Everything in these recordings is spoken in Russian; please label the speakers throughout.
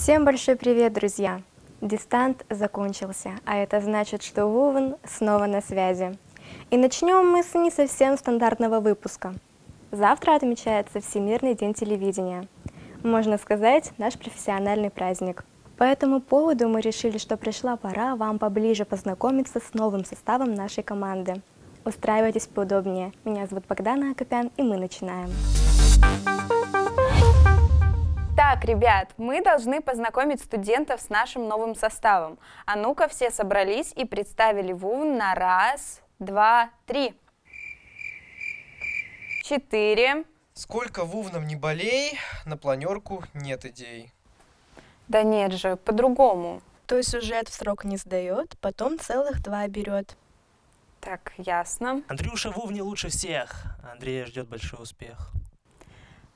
Speaker 1: Всем большой привет, друзья! Дистант закончился, а это значит, что Вовн снова на связи. И начнем мы с не совсем стандартного выпуска. Завтра отмечается Всемирный день телевидения. Можно сказать, наш профессиональный праздник. По этому поводу мы решили, что пришла пора вам поближе познакомиться с новым составом нашей команды. Устраивайтесь поудобнее. Меня зовут Богдана Акопян, и мы начинаем.
Speaker 2: Так, ребят, мы должны познакомить студентов с нашим новым составом. А ну-ка, все собрались и представили Вовн на раз, два, три. 4.
Speaker 3: Сколько вувном не болей, на планерку нет идей.
Speaker 2: Да нет же, по-другому.
Speaker 1: То есть сюжет в срок не сдает, потом целых 2 берет.
Speaker 2: Так, ясно.
Speaker 4: Андрюша в Вовне лучше всех. Андрея ждет большой успех.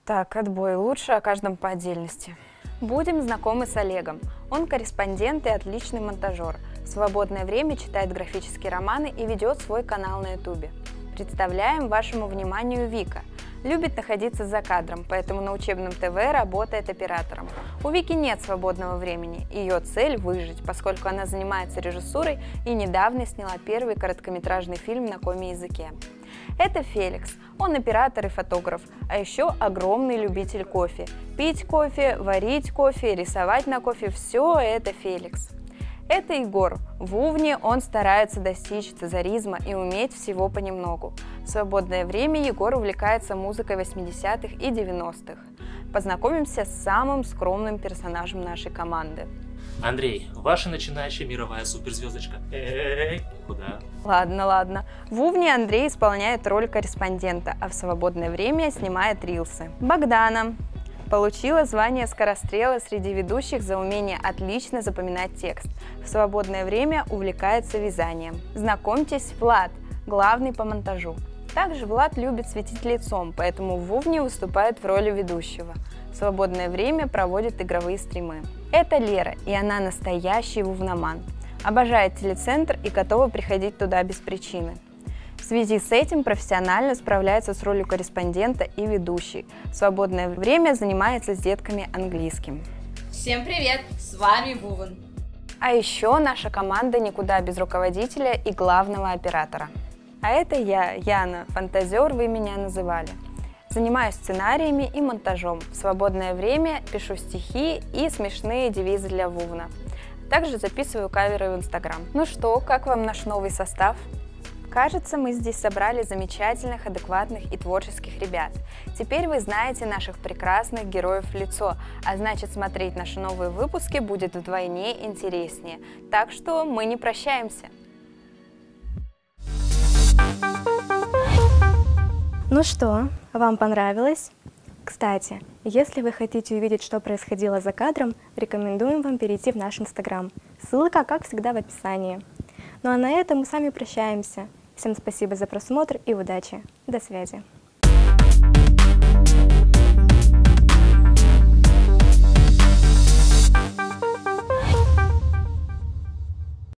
Speaker 2: Так, отбой. Лучше о каждом по отдельности. Будем знакомы с Олегом. Он корреспондент и отличный монтажер. В свободное время читает графические романы и ведет свой канал на ютубе. Представляем вашему вниманию Вика. Любит находиться за кадром, поэтому на учебном ТВ работает оператором. У Вики нет свободного времени. Ее цель – выжить, поскольку она занимается режиссурой и недавно сняла первый короткометражный фильм на коми-языке. Это Феликс. Он оператор и фотограф, а еще огромный любитель кофе. Пить кофе, варить кофе, рисовать на кофе – все это Феликс. Это Егор. В Вовне он старается достичь цезаризма и уметь всего понемногу. В свободное время Егор увлекается музыкой 80-х и 90-х. Познакомимся с самым скромным персонажем нашей команды.
Speaker 4: Андрей, ваша начинающая мировая суперзвездочка. Куда?
Speaker 2: Ладно. В Вовне Андрей исполняет роль корреспондента, а в свободное время снимает рилсы. Богдана. Получила звание скорострела среди ведущих за умение отлично запоминать текст. В свободное время увлекается вязанием. Знакомьтесь, Влад, главный по монтажу. Также Влад любит светить лицом, поэтому в Вовне выступает в роли ведущего. В свободное время проводит игровые стримы. Это Лера, и она настоящий вовноман. Обожает телецентр и готова приходить туда без причины. В связи с этим профессионально справляется с ролью корреспондента и ведущей. В свободное время занимается с детками английским.
Speaker 5: Всем привет! С вами Вовн.
Speaker 2: А еще наша команда никуда без руководителя и главного оператора. А это я, Яна, фантазер вы меня называли. Занимаюсь сценариями и монтажом. В свободное время пишу стихи и смешные девизы для Вовна. Также записываю каверы в Инстаграм. Ну что, как вам наш новый состав? Кажется, мы здесь собрали замечательных, адекватных и творческих ребят. Теперь вы знаете наших прекрасных героев в лицо, а значит, смотреть наши новые выпуски будет вдвойне интереснее. Так что мы не прощаемся.
Speaker 1: Ну что, вам понравилось? Кстати, если вы хотите увидеть, что происходило за кадром, рекомендуем вам перейти в наш Инстаграм. Ссылка, как всегда, в описании. Ну а на этом мы с вами прощаемся. Всем спасибо за просмотр и удачи. До связи.